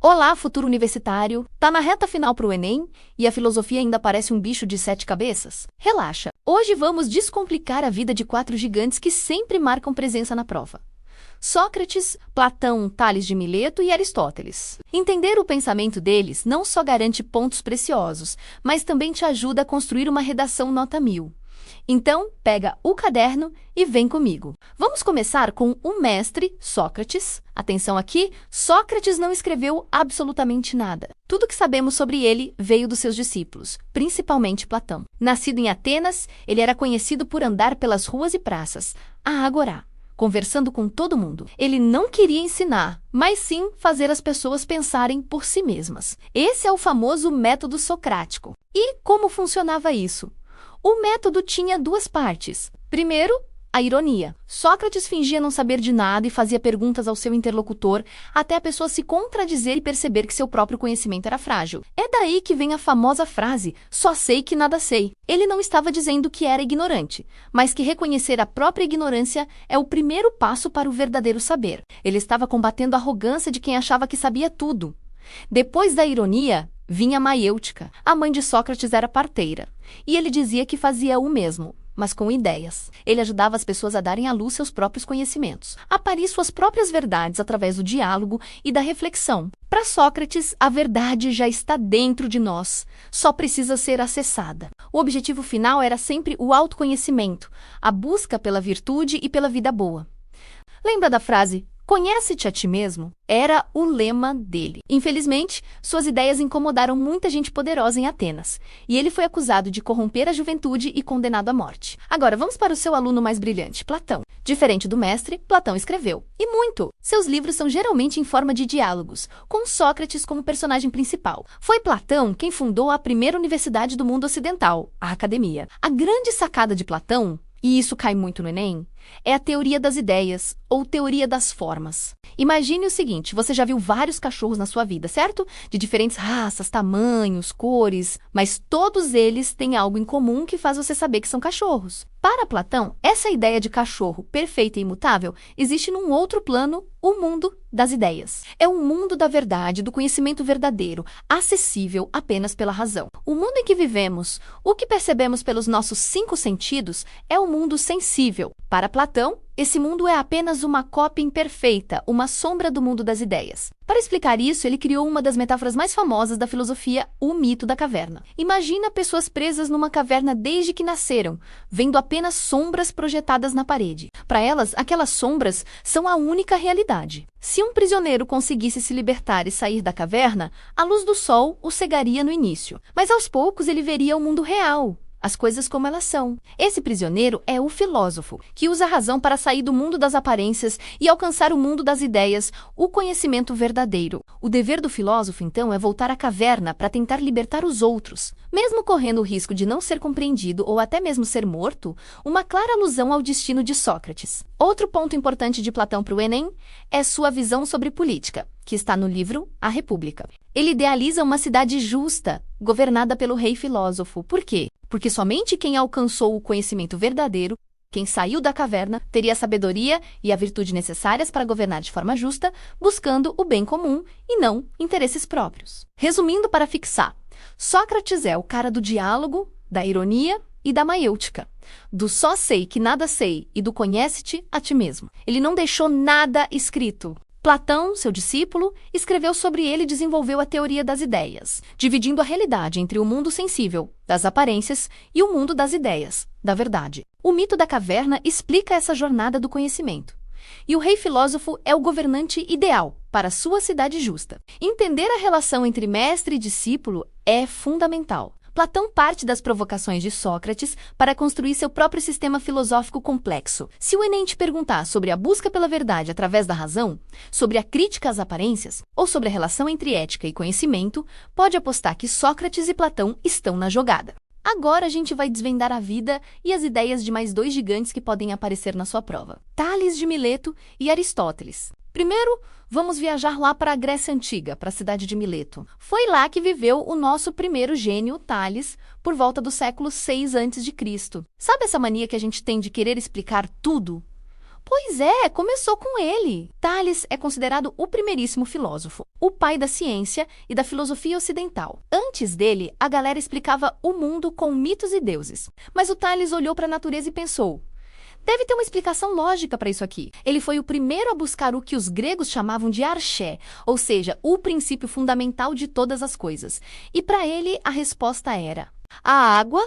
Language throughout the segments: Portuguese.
Olá, futuro universitário! Tá na reta final pro Enem e a filosofia ainda parece um bicho de 7 cabeças? Relaxa! Hoje vamos descomplicar a vida de 4 gigantes que sempre marcam presença na prova. Sócrates, Platão, Tales de Mileto e Aristóteles. Entender o pensamento deles não só garante pontos preciosos, mas também te ajuda a construir uma redação nota 1000. Então, pega o caderno e vem comigo. Vamos começar com o mestre, Sócrates. Atenção aqui, Sócrates não escreveu absolutamente nada. Tudo que sabemos sobre ele veio dos seus discípulos, principalmente Platão. Nascido em Atenas, ele era conhecido por andar pelas ruas e praças, a agorá, conversando com todo mundo. Ele não queria ensinar, mas sim fazer as pessoas pensarem por si mesmas. Esse é o famoso método socrático. E como funcionava isso? O método tinha 2 partes. Primeiro, a ironia. Sócrates fingia não saber de nada e fazia perguntas ao seu interlocutor até a pessoa se contradizer e perceber que seu próprio conhecimento era frágil. É daí que vem a famosa frase, só sei que nada sei. Ele não estava dizendo que era ignorante, mas que reconhecer a própria ignorância é o primeiro passo para o verdadeiro saber. Ele estava combatendo a arrogância de quem achava que sabia tudo. Depois da ironia, vinha Maiêutica. A mãe de Sócrates era parteira, e ele dizia que fazia o mesmo, mas com ideias. Ele ajudava as pessoas a darem à luz seus próprios conhecimentos, a parir suas próprias verdades através do diálogo e da reflexão. Para Sócrates, a verdade já está dentro de nós, só precisa ser acessada. O objetivo final era sempre o autoconhecimento, a busca pela virtude e pela vida boa. Lembra da frase, conhece-te a ti mesmo? Era o lema dele. Infelizmente, suas ideias incomodaram muita gente poderosa em Atenas, e ele foi acusado de corromper a juventude e condenado à morte. Agora, vamos para o seu aluno mais brilhante, Platão. Diferente do mestre, Platão escreveu. E muito! Seus livros são geralmente em forma de diálogos, com Sócrates como personagem principal. Foi Platão quem fundou a primeira universidade do mundo ocidental, a Academia. A grande sacada de Platão, e isso cai muito no Enem, é a teoria das ideias, ou teoria das formas. Imagine o seguinte, você já viu vários cachorros na sua vida, certo? De diferentes raças, tamanhos, cores, mas todos eles têm algo em comum que faz você saber que são cachorros. Para Platão, essa ideia de cachorro perfeita e imutável existe num outro plano, o mundo das ideias. É um mundo da verdade, do conhecimento verdadeiro, acessível apenas pela razão. O mundo em que vivemos, o que percebemos pelos nossos 5 sentidos, é o mundo sensível. Para Platão, esse mundo é apenas uma cópia imperfeita, uma sombra do mundo das ideias. Para explicar isso, ele criou uma das metáforas mais famosas da filosofia, o mito da caverna. Imagina pessoas presas numa caverna desde que nasceram, vendo apenas sombras projetadas na parede. Para elas, aquelas sombras são a única realidade. Se um prisioneiro conseguisse se libertar e sair da caverna, a luz do sol o cegaria no início, mas aos poucos ele veria o mundo real, as coisas como elas são. Esse prisioneiro é o filósofo, que usa a razão para sair do mundo das aparências e alcançar o mundo das ideias, o conhecimento verdadeiro. O dever do filósofo, então, é voltar à caverna para tentar libertar os outros. Mesmo correndo o risco de não ser compreendido ou até mesmo ser morto, uma clara alusão ao destino de Sócrates. Outro ponto importante de Platão para o Enem é sua visão sobre política, que está no livro A República. Ele idealiza uma cidade justa, governada pelo rei filósofo. Por quê? Porque somente quem alcançou o conhecimento verdadeiro, quem saiu da caverna, teria a sabedoria e a virtude necessárias para governar de forma justa, buscando o bem comum e não interesses próprios. Resumindo para fixar, Sócrates é o cara do diálogo, da ironia e da maiêutica, do só sei que nada sei e do conhece-te a ti mesmo. Ele não deixou nada escrito. Platão, seu discípulo, escreveu sobre ele e desenvolveu a teoria das ideias, dividindo a realidade entre o mundo sensível, das aparências, e o mundo das ideias, da verdade. O mito da caverna explica essa jornada do conhecimento. E o rei filósofo é o governante ideal para sua cidade justa. Entender a relação entre mestre e discípulo é fundamental. Platão parte das provocações de Sócrates para construir seu próprio sistema filosófico complexo. Se o Enem te perguntar sobre a busca pela verdade através da razão, sobre a crítica às aparências ou sobre a relação entre ética e conhecimento, pode apostar que Sócrates e Platão estão na jogada. Agora a gente vai desvendar a vida e as ideias de mais 2 gigantes que podem aparecer na sua prova, Tales de Mileto e Aristóteles. Primeiro, vamos viajar lá para a Grécia Antiga, para a cidade de Mileto. Foi lá que viveu o nosso primeiro gênio, Tales, por volta do século 6 a.C. Sabe essa mania que a gente tem de querer explicar tudo? Pois é, começou com ele. Tales é considerado o primeiríssimo filósofo, o pai da ciência e da filosofia ocidental. Antes dele, a galera explicava o mundo com mitos e deuses. Mas o Tales olhou para a natureza e pensou: deve ter uma explicação lógica para isso aqui. Ele foi o primeiro a buscar o que os gregos chamavam de arché, ou seja, o princípio fundamental de todas as coisas. E para ele, a resposta era: a água?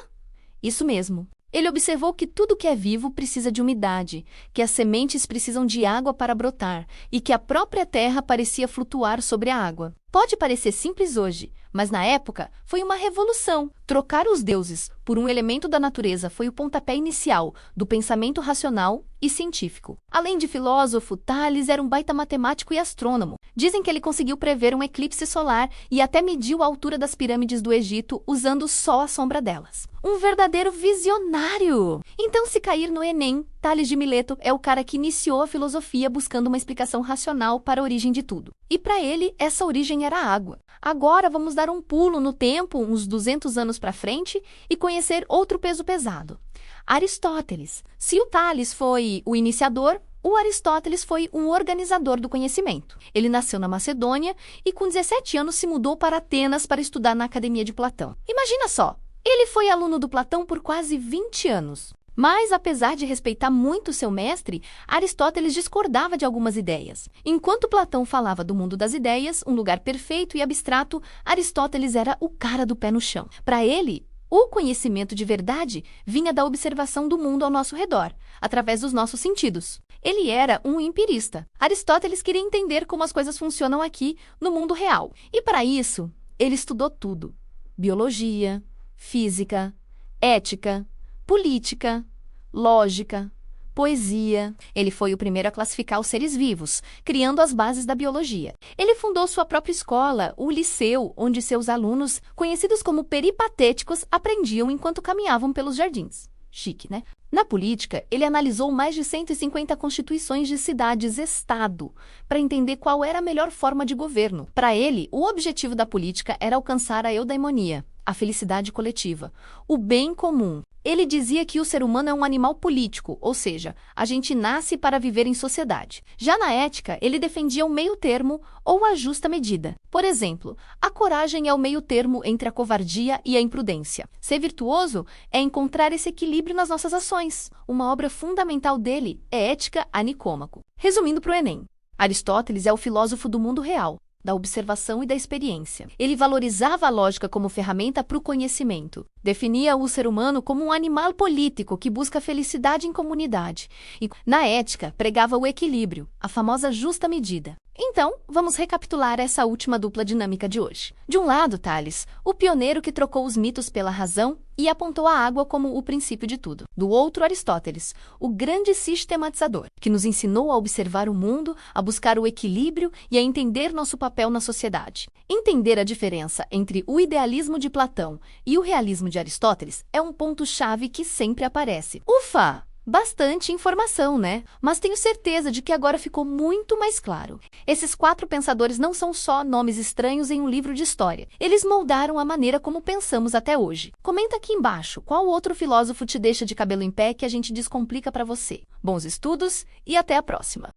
Isso mesmo. Ele observou que tudo que é vivo precisa de umidade, que as sementes precisam de água para brotar e que a própria terra parecia flutuar sobre a água. Pode parecer simples hoje, mas na época foi uma revolução. Trocar os deuses por um elemento da natureza foi o pontapé inicial do pensamento racional e científico. Além de filósofo, Tales era um baita matemático e astrônomo. Dizem que ele conseguiu prever um eclipse solar e até mediu a altura das pirâmides do Egito usando só a sombra delas. Um verdadeiro visionário! Então, se cair no Enem, Tales de Mileto é o cara que iniciou a filosofia buscando uma explicação racional para a origem de tudo. E para ele, essa origem era a água. Agora vamos dar um pulo no tempo, uns 200 anos para frente, e conhecer outro peso pesado: Aristóteles. Se o Tales foi o iniciador, o Aristóteles foi um organizador do conhecimento. Ele nasceu na Macedônia e com 17 anos se mudou para Atenas para estudar na Academia de Platão. Imagina só, ele foi aluno do Platão por quase 20 anos. Mas, apesar de respeitar muito seu mestre, Aristóteles discordava de algumas ideias. Enquanto Platão falava do mundo das ideias, um lugar perfeito e abstrato, Aristóteles era o cara do pé no chão. Para ele, o conhecimento de verdade vinha da observação do mundo ao nosso redor, através dos nossos sentidos. Ele era um empirista. Aristóteles queria entender como as coisas funcionam aqui, no mundo real. E para isso, ele estudou tudo: biologia, física, ética, política, lógica, poesia. Ele foi o primeiro a classificar os seres vivos, criando as bases da biologia. Ele fundou sua própria escola, o Liceu, onde seus alunos, conhecidos como peripatéticos, aprendiam enquanto caminhavam pelos jardins. Chique, né? Na política, ele analisou mais de 150 constituições de cidades-estado para entender qual era a melhor forma de governo. Para ele, o objetivo da política era alcançar a eudaimonia, a felicidade coletiva, o bem comum. Ele dizia que o ser humano é um animal político, ou seja, a gente nasce para viver em sociedade. Já na ética, ele defendia o meio termo ou a justa medida. Por exemplo, a coragem é o meio termo entre a covardia e a imprudência. Ser virtuoso é encontrar esse equilíbrio nas nossas ações. Uma obra fundamental dele é Ética a Nicômaco. Resumindo para o Enem, Aristóteles é o filósofo do mundo real, da observação e da experiência. Ele valorizava a lógica como ferramenta para o conhecimento. Definia o ser humano como um animal político que busca felicidade em comunidade. E, na ética, pregava o equilíbrio, a famosa justa medida. Então, vamos recapitular essa última dupla dinâmica de hoje. De um lado, Tales, o pioneiro que trocou os mitos pela razão e apontou a água como o princípio de tudo. Do outro, Aristóteles, o grande sistematizador, que nos ensinou a observar o mundo, a buscar o equilíbrio e a entender nosso papel na sociedade. Entender a diferença entre o idealismo de Platão e o realismo de Aristóteles é um ponto-chave que sempre aparece. Ufa! Bastante informação, né? Mas tenho certeza de que agora ficou muito mais claro. Esses 4 pensadores não são só nomes estranhos em um livro de história. Eles moldaram a maneira como pensamos até hoje. Comenta aqui embaixo qual outro filósofo te deixa de cabelo em pé que a gente descomplica para você. Bons estudos e até a próxima!